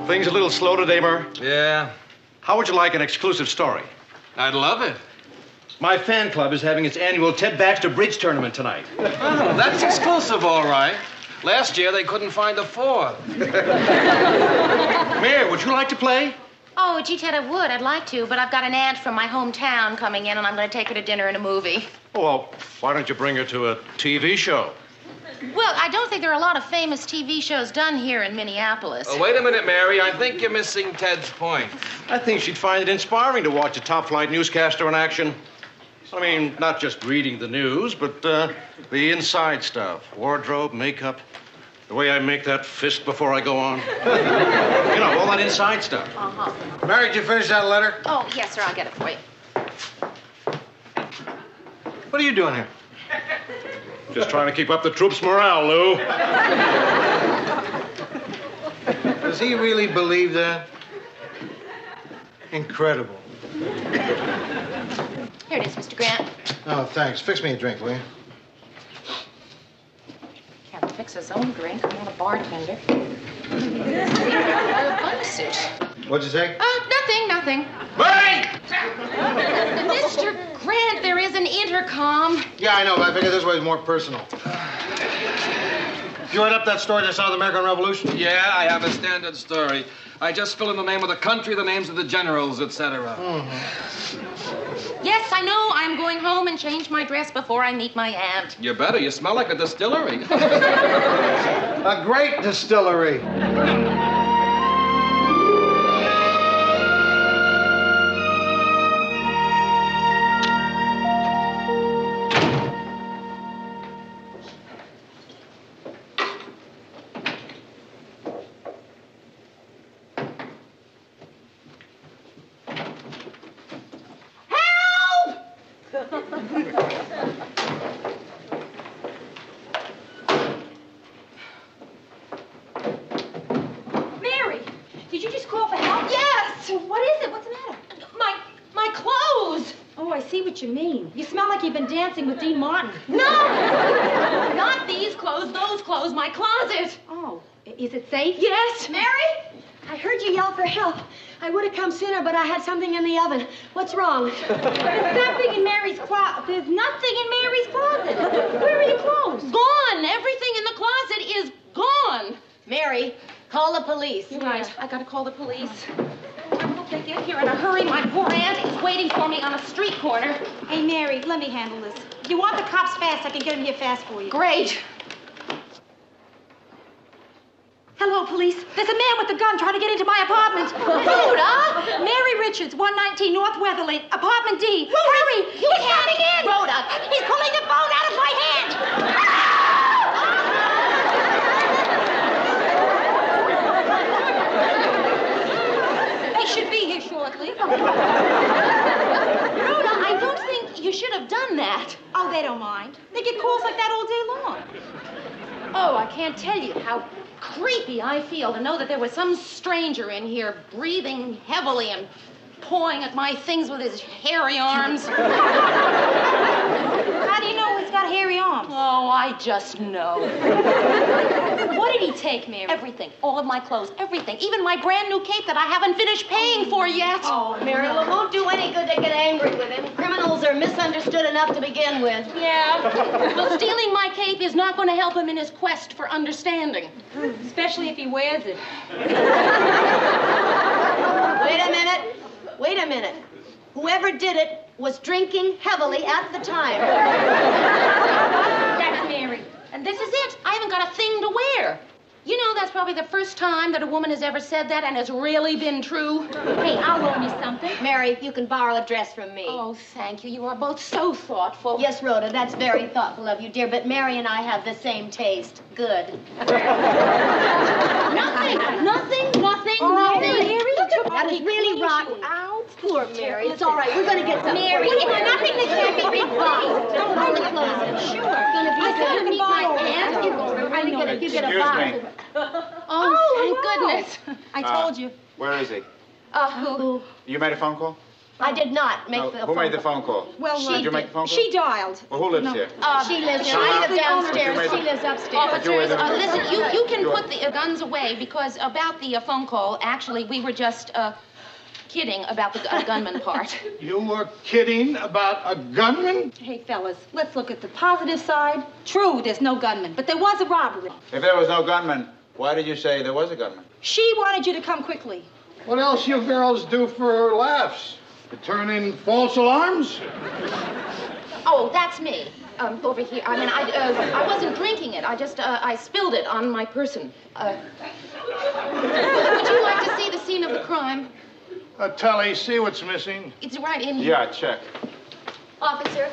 Things a little slow today, Murr? Yeah. How would you like an exclusive story? I'd love it. My fan club is having its annual Ted Baxter Bridge Tournament tonight. Oh, that's exclusive, all right. Last year, they couldn't find a fourth. Mayor, would you like to play? Oh, gee, Ted, I would. I'd like to, but I've got an aunt from my hometown coming in, and I'm going to take her to dinner and a movie. Oh, well, why don't you bring her to a TV show? Well, I don't think there are a lot of famous TV shows done here in Minneapolis. Oh, wait a minute, Mary. I think you're missing Ted's point. I think she'd find it inspiring to watch a top-flight newscaster in action. I mean, not just reading the news, but the inside stuff. Wardrobe, makeup, the way I make that fist before I go on. You know, all that inside stuff. Uh-huh. Mary, did you finish that letter? Oh, yes, sir. I'll get it for you. What are you doing here? Just trying to keep up the troops' morale, Lou. Does he really believe that? Incredible. Here it is, Mr. Grant. Oh, thanks. Fix me a drink, will you? Can't fix his own drink. I'm not a bartender. A bug suit. What'd you say? Nothing. Mary! Mr. Grant, there is an intercom. Yeah, I know, but I figured this way is more personal. You write up that story that saw the American Revolution? Yeah, I have a standard story. I just fill in the name of the country, the names of the generals, etc. Mm-hmm. Yes, I know. I'm going home and change my dress before I meet my aunt. You better. You smell like a distillery. A great distillery. Mary, did you just call for help? Yes! What is it? What's the matter? My clothes! Oh, I see what you mean. You smell like you've been dancing with Dean Martin. No! Not these clothes, those clothes, my closet. Oh, is it safe? Yes. Mary? I heard you yell for help. I would have come sooner, but I had something in the oven. What's wrong? There's nothing in Mary's closet. There's nothing in Mary's closet. Where are your clothes? Gone. Everything in the closet is gone. Mary, call the police. You're right. I gotta call the police. I hope they get here in a hurry. My poor aunt is waiting for me on a street corner. Hey, Mary, let me handle this. If you want the cops fast, I can get them here fast for you. Great. Hello, police. There's a man with a gun trying to get into my apartment. Rhoda! Mary Richards, 119 North Weatherly, apartment D. Hurry! He's coming in! Rhoda! He's pulling the phone out of my hand! They should be here shortly. Rhoda, I don't think you should have done that. Oh, they don't mind. They get calls like that all day long. Oh, I can't tell you how creepy I feel to know that there was some stranger in here breathing heavily and pawing at my things with his hairy arms. How do you know he's got hairy arms? Oh, I just know. What did he take, Mary? Everything. All of my clothes. Everything. Even my brand new cape that I haven't finished paying for yet. Oh, Mary, well, it won't do any good to get angry with him. Criminals are misunderstood enough to begin with. Yeah. Well, stealing my cape is not going to help him in his quest for understanding. Especially if he wears it. Wait a minute. Whoever did it was drinking heavily at the time. That's Mary. And this is it. I haven't got a thing to wear. You know, that's probably the first time that a woman has ever said that, and it's really been true. Hey, I'll loan you something. Mary, you can borrow a dress from me. Oh, thank you. You are both so thoughtful. Yes, Rhoda, that's very thoughtful of you, dear, but Mary and I have the same taste. Good. Nothing. Oh, Mary, that is really rotten. Ow, poor Mary. It's all right. We're going to get some. Mary, it's nothing that can't be replaced. Don't hold the clothes in. Sure. It's going to be good. to meet my aunt. You get a box. Oh, thank goodness. I told you. Where is he? Who? You made a phone call? I did not make the phone call. Who made the phone call? Well, did you make the phone call? She dialed. Well, who lives here? She lives here. I live downstairs. She lives upstairs. Officers, listen, you can put the guns away because about the phone call, actually, we were just kidding about the gunman part. You were kidding about a gunman? Hey, fellas, let's look at the positive side. True, there's no gunman, but there was a robbery. If there was no gunman, why did you say there was a gunman? She wanted you to come quickly. What else you girls do for laughs? To turn in false alarms? Oh, that's me. Over here. I mean, I wasn't drinking it. I just, I spilled it on my person. Would you like to see the scene of the crime? Tully, see what's missing. It's right in here. Yeah, check. Officer,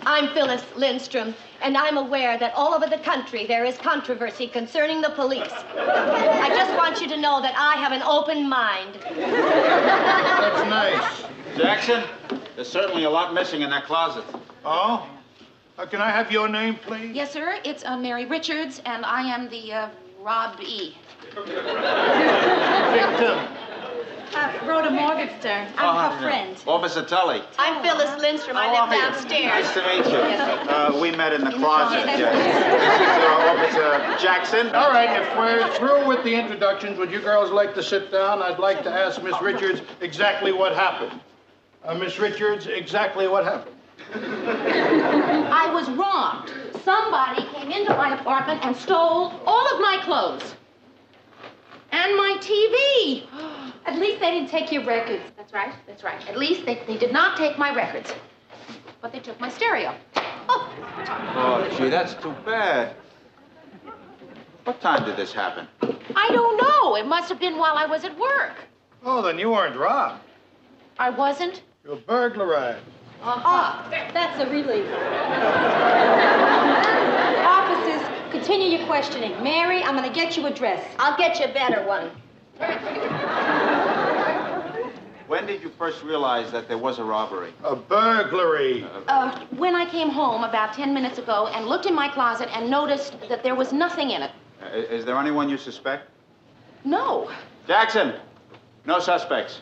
I'm Phyllis Lindstrom, and I'm aware that all over the country there is controversy concerning the police. I just want you to know that I have an open mind. That's nice. Jackson, there's certainly a lot missing in that closet. Oh? Can I have your name, please? Yes, sir. It's Mary Richards, and I am the robbee. Victim. Rhoda Morgenstern. I'm her friend. Officer Tully. I'm Phyllis Lindstrom. I live downstairs. Nice to meet you. We met in the closet, Jackson. This is Officer Jackson. All right, if we're through with the introductions, would you girls like to sit down? I'd like to ask Miss Richards exactly what happened. Miss Richards, exactly what happened? I was robbed. Somebody came into my apartment and stole all of my clothes. And my TV. At least they didn't take your records. That's right, that's right. At least they did not take my records. But they took my stereo. Oh, gee, that's too bad. What time did this happen? I don't know. It must have been while I was at work. Oh, then you weren't robbed. I wasn't? You were burglarized. Oh, that's a relief. Officers, continue your questioning. Mary, I'm going to get you a dress. I'll get you a better one. When did you first realize that there was a robbery? A burglary. When I came home about 10 minutes ago and looked in my closet and noticed that there was nothing in it. Is there anyone you suspect? No. Jackson, no suspects.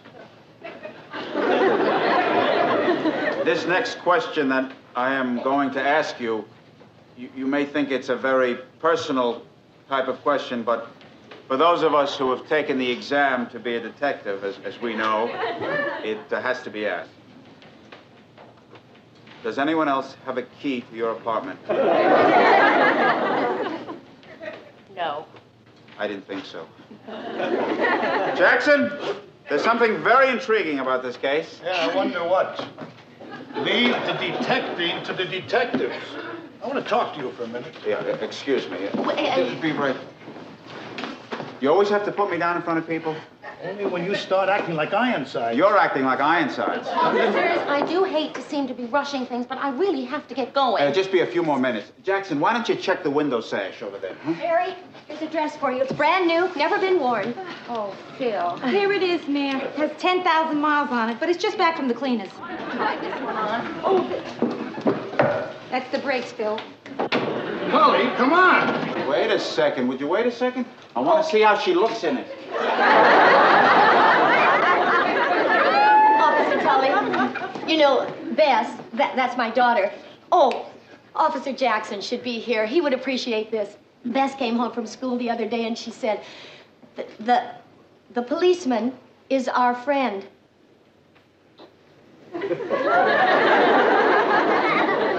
This next question that I am going to ask you, you may think it's a very personal type of question, but for those of us who have taken the exam to be a detective, as we know, it has to be asked. Does anyone else have a key to your apartment? No. I didn't think so. Jackson, there's something very intriguing about this case. Yeah, I wonder what. Leave the detecting to the detectives. I want to talk to you for a minute. Yeah, excuse me. Be right. You always have to put me down in front of people? Only when you start acting like Ironsides. You're acting like Ironsides. Officers, I do hate to seem to be rushing things, but I really have to get going. Just be a few more minutes. Jackson, why don't you check the window sash over there? Huh? Mary, here's a dress for you. It's brand new, never been worn. Oh, Phil. Here it is, Mary. It has 10,000 miles on it, but it's just back from the cleaners. Try this one on. Oh, that's the brakes, Phil. Tully, come on. Wait a second. Would you wait a second? I want to see how she looks in it. Officer Tully, you know, Bess, that's my daughter. Oh, Officer Jackson should be here. He would appreciate this. Bess came home from school the other day and she said, the policeman is our friend.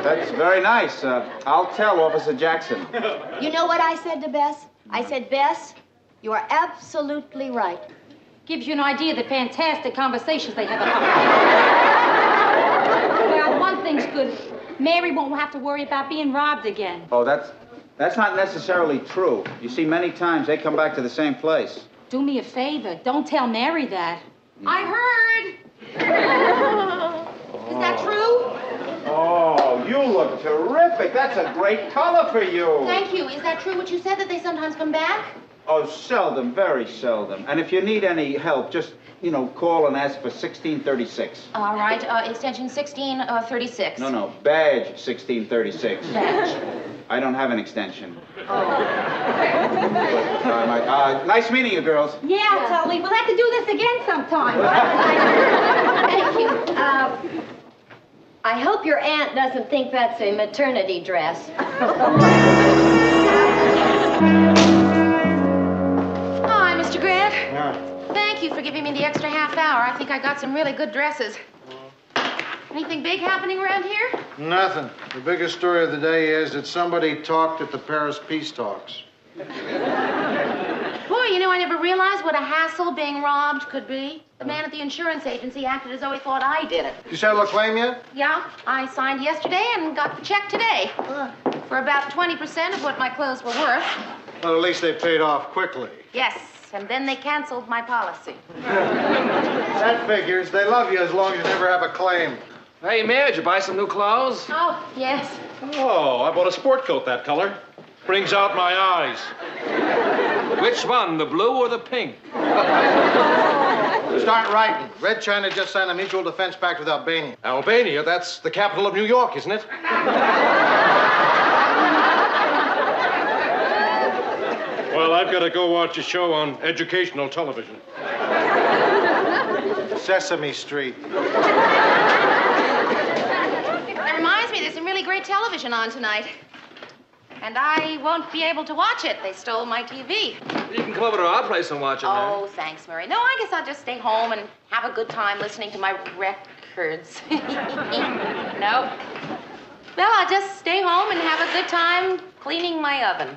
That's very nice. I'll tell Officer Jackson. You know what I said to Bess? I said, Bess, you are absolutely right. Gives you an idea of the fantastic conversations they have about. Well, one thing's good. Mary won't have to worry about being robbed again. Oh, that's not necessarily true. You see, many times they come back to the same place. Do me a favor. Don't tell Mary that. I heard. Is that true? Oh, you look terrific. That's a great color for you. Thank you. Is that true what you said, that they sometimes come back? Oh, seldom, very seldom. And if you need any help, just, call and ask for 1636. All right, extension 1636. No, badge 1636. Badge. I don't have an extension. Oh. Nice meeting you, girls. Yeah, Tully. We'll have to do this again sometime. Thank you. I hope your aunt doesn't think that's a maternity dress. Hi, Mr. Grant. Yeah. Thank you for giving me the extra half hour. I think I got some really good dresses. Anything big happening around here? Nothing. The biggest story of the day is that somebody talked at the Paris peace talks. Boy, I never realized what a hassle being robbed could be. The man at the insurance agency acted as though he thought I did it. You settled a claim yet? Yeah, I signed yesterday and got the check today. For about 20% of what my clothes were worth. Well, at least they paid off quickly. Yes, and then they canceled my policy. That figures. They love you as long as you never have a claim. Hey, Mayor, did you buy some new clothes? Oh, yes. Oh, I bought a sport coat that color. Brings out my eyes. Which one, the blue or the pink? Start writing. Red China just signed a mutual defense pact with Albania. Albania, that's the capital of New York, isn't it? Well, I've got to go watch a show on educational television. Sesame Street. That reminds me, there's some really great television on tonight. And I won't be able to watch it. They stole my TV. You can come over to our place and watch it, man. Oh, thanks, Murray. No, I guess I'll just stay home and have a good time listening to my records. No. Well, I'll just stay home and have a good time cleaning my oven.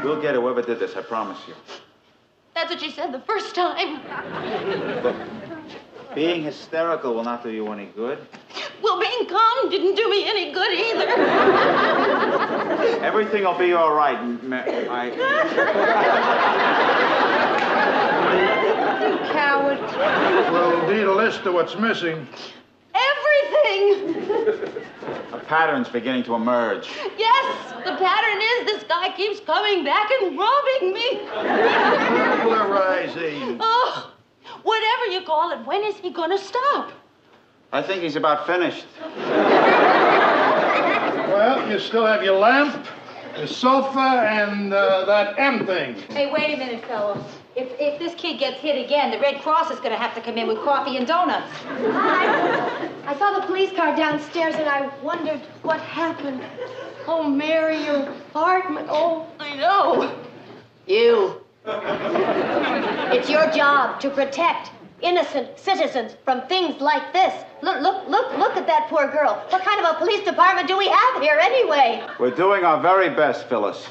We'll get whoever did this, I promise you. That's what you said the first time. Look, being hysterical will not do you any good. Well, being calm didn't do me any good either. Everything will be all right. You coward. We'll need a list of what's missing. Everything. A pattern's beginning to emerge. Yes, the pattern is this guy keeps coming back and robbing me. Burglarizing. Oh, whatever you call it, when is he gonna stop? I think he's about finished. Well, you still have your lamp, your sofa, and that M thing. Hey, wait a minute, fellows. If this kid gets hit again, the Red Cross is going to have to come in with coffee and donuts. I saw the police car downstairs and I wondered what happened. Oh, Mary, your apartment. Oh, I know. you. It's your job to protect innocent citizens from things like this. Look at that poor girl. What kind of a police department do we have here anyway? We're doing our very best, Phyllis.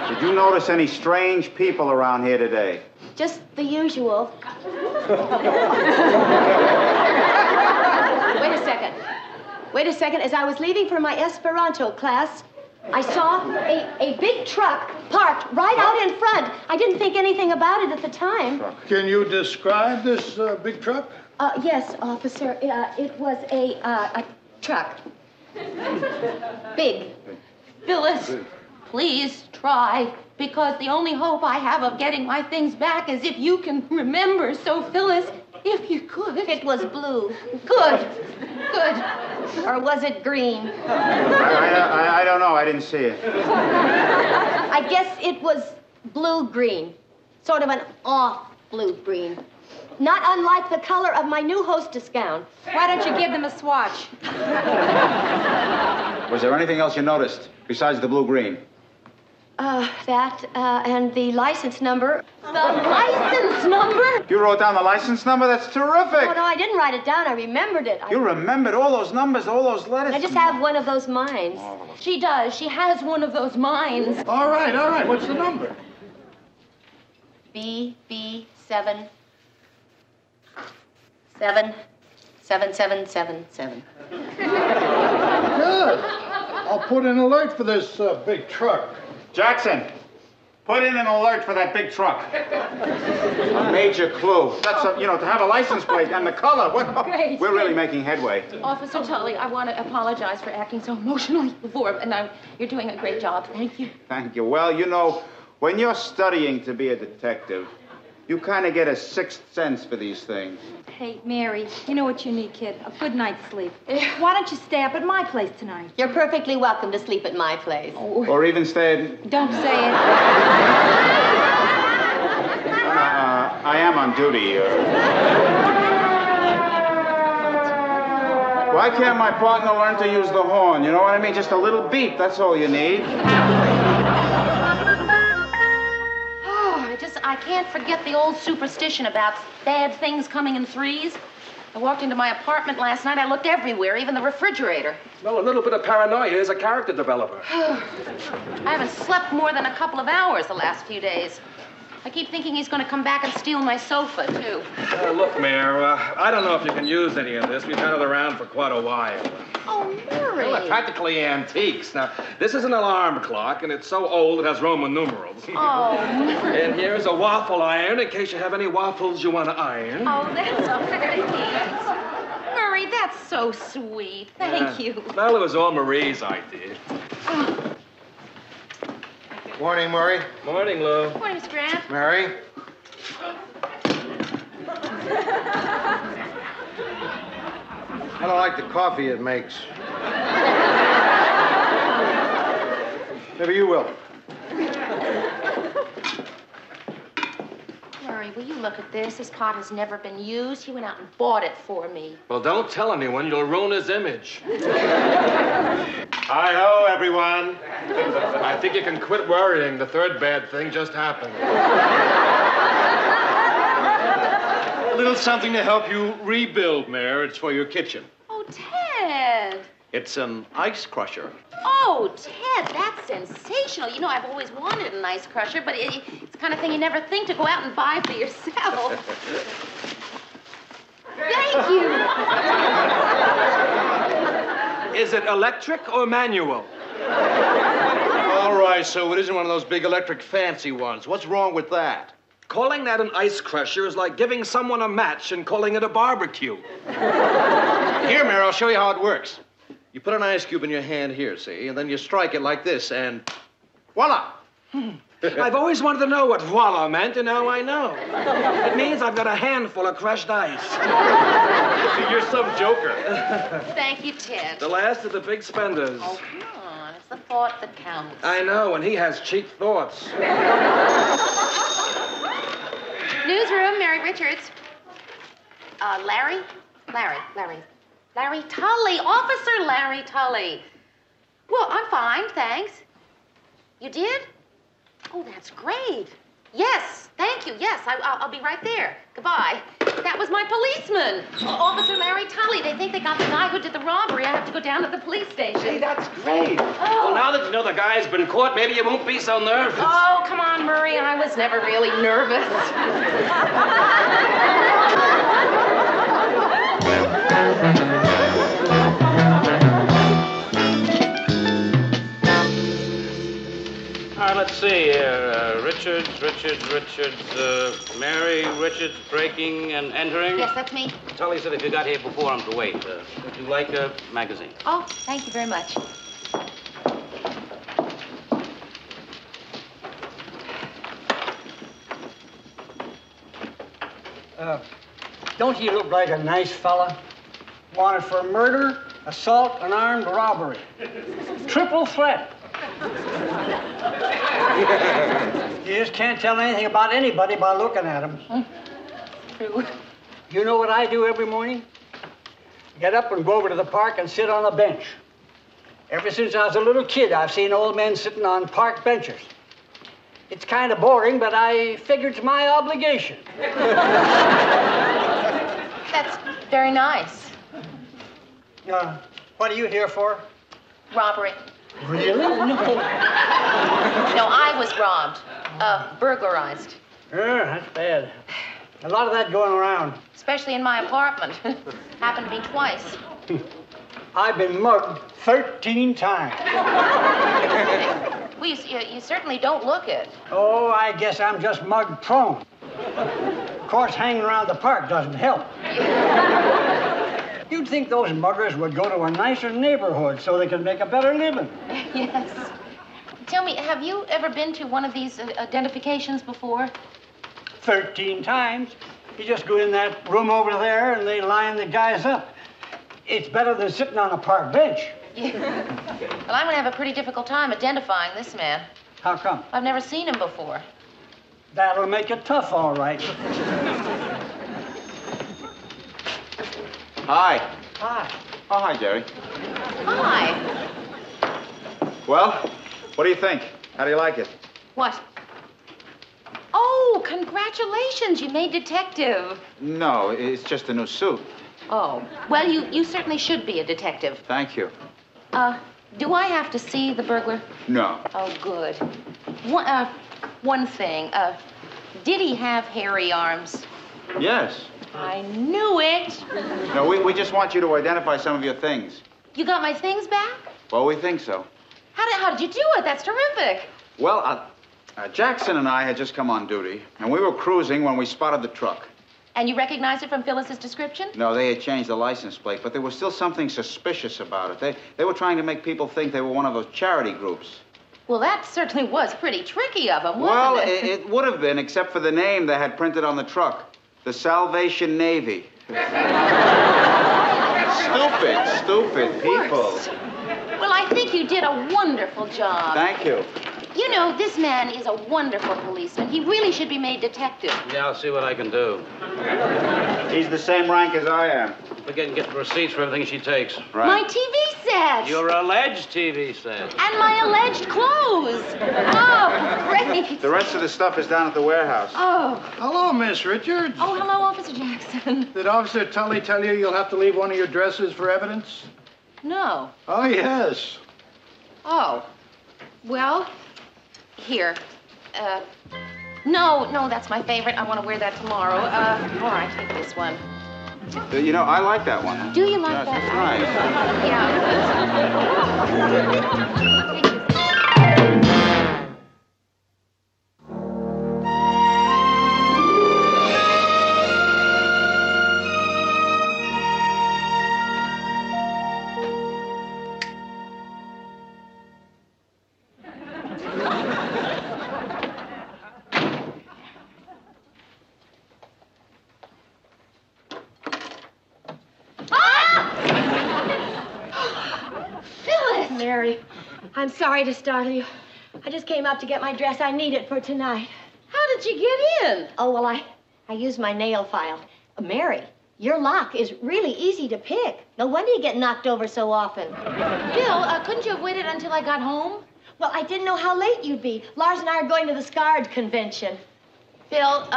Did you notice any strange people around here today? Just the usual. Wait a second. As I was leaving for my Esperanto class, I saw a big truck parked right out in front. I didn't think anything about it at the time. Can you describe this big truck? Yes, officer. It was a truck. Big. Phyllis, please try, because the only hope I have of getting my things back is if you can remember. So, Phyllis, if you could. It was blue. Good. Or was it green? I don't know. I didn't see it. I guess it was blue-green. Sort of an off blue-green. Not unlike the color of my new hostess gown. Why don't you give them a swatch? Was there anything else you noticed besides the blue-green? And the license number. The license number? You wrote down the license number? That's terrific. Oh, no, I didn't write it down. I remembered it. You remembered all those numbers, all those letters? I just have one of those minds. She does. She has one of those minds. All right. What's the number? BB7 77777. Good. I'll put an alert for this big truck. Jackson, put in an alert for that big truck. A major clue. That's, to have a license plate and the color. Great. We're really making headway. Officer Tully, I want to apologize for acting so emotionally before, and you're doing a great job. Thank you. Thank you. Well, when you're studying to be a detective, you kind of get a sixth sense for these things. Hey, Mary, you know what you need, kid? A good night's sleep. Why don't you stay up at my place tonight? You're perfectly welcome to sleep at my place. Or even stay at... Don't say it. I am on duty. Why can't my partner learn to use the horn? You know what I mean? Just a little beep, that's all you need. I can't forget the old superstition about bad things coming in threes. I walked into my apartment last night. I looked everywhere, even the refrigerator. Well, a little bit of paranoia is a character developer. I haven't slept more than a couple of hours the last few days. I keep thinking he's going to come back and steal my sofa, too. Look, Mayor, I don't know if you can use any of this. We've had it around for quite a while. Oh, Murray. Well, they're practically antiques. Now, this is an alarm clock, and it's so old it has Roman numerals. Oh, Murray. And here's a waffle iron in case you have any waffles you want to iron. Oh, that's very neat. Murray, that's so sweet. Thank you. Well, it was all Marie's idea. Morning, Murray. Morning, Lou. Morning, Mr. Grant. Mary. I don't like the coffee it makes. Maybe you will. Murray, will you look at this? This pot has never been used. He went out and bought it for me. Well, don't tell anyone. You'll ruin his image. Hi-ho, everyone. I think you can quit worrying. The third bad thing just happened. A little something to help you rebuild, Mayor. It's for your kitchen. Oh, Ted. It's an ice crusher. Oh, Ted, that's sensational. You know, I've always wanted an ice crusher, but it's the kind of thing you never think to go out and buy for yourself. Thank you. Is it electric or manual? All right, so it isn't one of those big electric fancy ones. What's wrong with that? Calling that an ice crusher is like giving someone a match and calling it a barbecue. Here, Mayor, I'll show you how it works. You put an ice cube in your hand here, see? And then you strike it like this, and voila! I've always wanted to know what voila meant, and now I know. It means I've got a handful of crushed ice. You're some joker. Thank you, Ted. The last of the big spenders. Oh, come on. It's the thought that counts. I know, and he has cheap thoughts. Newsroom, Mary Richards. Larry Tully. Officer Larry Tully. Well, I'm fine, thanks. You did? Oh, that's great. Yes, thank you. Yes, I'll be right there. Goodbye. That was my policeman, Officer Larry Tully. They think they got the guy who did the robbery. I have to go down to the police station. Hey, that's great. Oh. Well, now that you know the guy's been caught, maybe you won't be so nervous. Oh, come on, Murray. I was never really nervous. Let's see here. Richards, Mary Richards breaking and entering. Yes, that's me. Tully said if you got here before him to wait. Would you like a magazine? Oh, thank you very much. Don't you look like a nice fella? Wanted for murder, assault, and armed robbery. Triple threat. You just can't tell anything about anybody by looking at them. True. You know what I do every morning? Get up and go over to the park and sit on a bench. Ever since I was a little kid, I've seen old men sitting on park benches. It's kind of boring, but I figure it's my obligation. That's very nice. What are you here for? Robbery. Really? No. No, I was robbed. Burglarized. That's bad. A lot of that going around. Especially in my apartment. Happened to me twice. I've been mugged 13 times. Well, you certainly don't look it. Oh, I guess I'm just mug prone. Of course, hanging around the park doesn't help. You'd think those muggers would go to a nicer neighborhood so they could make a better living. Yes. Tell me, have you ever been to one of these identifications before? 13 times. You just go in that room over there and they line the guys up. It's better than sitting on a park bench. Yeah. Well, I'm going to have a pretty difficult time identifying this man. How come? I've never seen him before. That'll make it tough, all right. Hi. Hi. Oh, hi, Jerry. Hi. Well, what do you think? How do you like it? What? Oh, congratulations. You made detective. No, it's just a new suit. Oh. Well, you certainly should be a detective. Thank you. Do I have to see the burglar? No. Oh, good. One thing. Did he have hairy arms? Yes. I knew it. No, we just want you to identify some of your things. You got my things back? Well, we think so. How did you do it? That's terrific. Well, Jackson and I had just come on duty, and we were cruising when we spotted the truck. And you recognized it from Phyllis's description? No, they had changed the license plate, but there was still something suspicious about it. They were trying to make people think they were one of those charity groups. Well, that certainly was pretty tricky of them, wasn't it? Well, it would have been, except for the name they had printed on the truck. The Salvation Navy. Stupid people. Well, I think you did a wonderful job. Thank you. You know, this man is a wonderful policeman. He really should be made detective. Yeah, I'll see what I can do. He's the same rank as I am. Forget and get the receipts for everything she takes. Right. My TV set. Your alleged TV set. And my alleged clothes. Oh, great. The rest of the stuff is down at the warehouse. Oh. Hello, Miss Richards. Oh, hello, Officer Jackson. Did Officer Tully tell you you'll have to leave one of your dresses for evidence? No. Oh, yes. Oh. Well, here. No, that's my favorite. I want to wear that tomorrow. All right, take this one. You know, I like that one. Do you like that? It's nice. Yeah. Mary, I'm sorry to startle you. I just came up to get my dress. I need it for tonight. How did you get in? Oh, well, I used my nail file. Mary, your lock is really easy to pick. No wonder you get knocked over so often. Bill, couldn't you have waited until I got home? Well, I didn't know how late you'd be. Lars and I are going to the SCARD convention. Bill,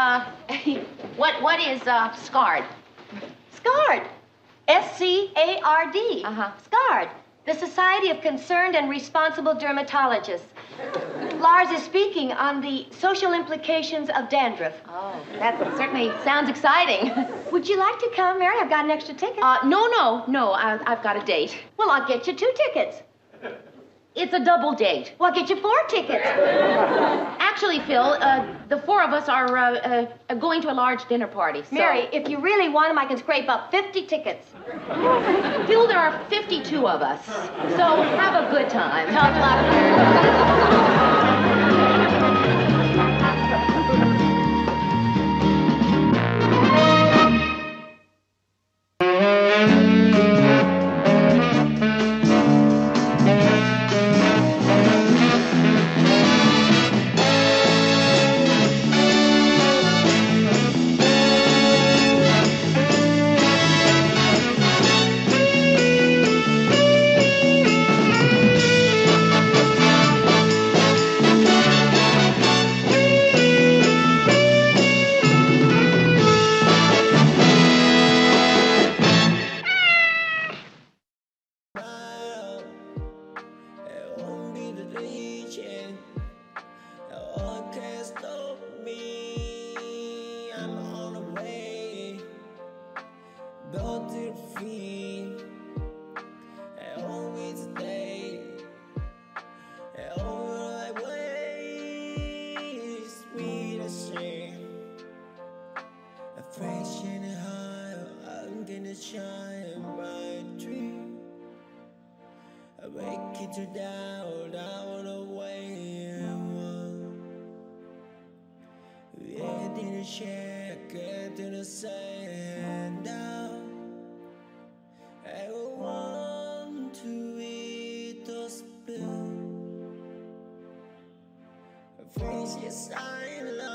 what is SCARD? SCARD. S-C-A-R-D. SCARD. The Society of Concerned and Responsible Dermatologists. Lars is speaking on the social implications of dandruff. Oh, that certainly sounds exciting. Would you like to come, Mary? I've got an extra ticket. No. I've got a date. Well, I'll get you 2 tickets. It's a double date. Well, I'll get you 4 tickets. Actually, Phil, the 4 of us are going to a large dinner party. So... Mary, if you really want them, I can scrape up 50 tickets. Phil, there are 52 of us. So have a good time. Talk loud. the shine my dream. I make it to down away. We ain't in a shack, get in the sand down. I want to eat those pills. Face your side.